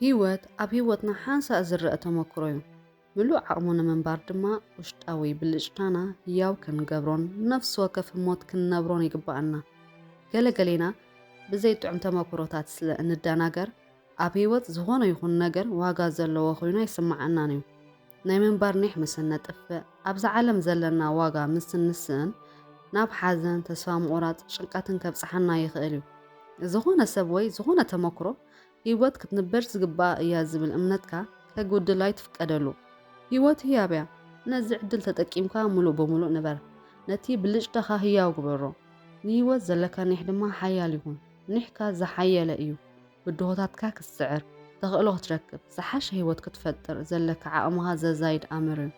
ህይወት ኣብ ህይወትና ሓንሳእ ዝረአ ተመክሮ እዩ። ምሉእ ዓቕሙ ንምንባር ድማ ውሽጣዊ ብልጭታና ህያው ክንገብሮን ነፍሲ ወከፍ ሞት ክንነብሮን ይግባአና። ገለገሌና ብዘይ ጥዑም ተመክሮታት ስለ እንደናገር ኣብ ህይወት ዝኾነ ይኹን ነገር ዋጋ ዘለዎ ኮይኑ ይስማዓናን እዩ። ናይ ምንባር ኒሕ ምስ ነጥፍእ ኣብዛ ዓለም ዘለና ዋጋ ምስ ንስእን ናብ ሓዘን ተስፋ ምቑራፅ ጭንቀትን ከብፅሓና ይኽእል እዩ። ዝኾነ ሰብ ወይ ዝኾነ ተመክሮ ህይወት ክትንበር ዝግባእ እያ ዝብል እምነትካ ከጉድል ኣይትፍቀደሉ። ህይወት ህያብ እያ። ነዚ ዕድል ተጠቂምካ ሙሉእ ብምሉእ ንበር። ነቲ ብልጭታኻ ህያው ግበሮ። ንህይወት ዘለካ ኒሕ ድማ ሓያል ይኹን። ኒሕካ ዝሓየለ እዩ። ብድሆታትካ ክትስዕር ተኽእሎ ክትረክብ ዝሓሸ ህይወት ክትፈጥር ዘለካ ዓቕምኻ ዘዛይድ ኣምር እዩ።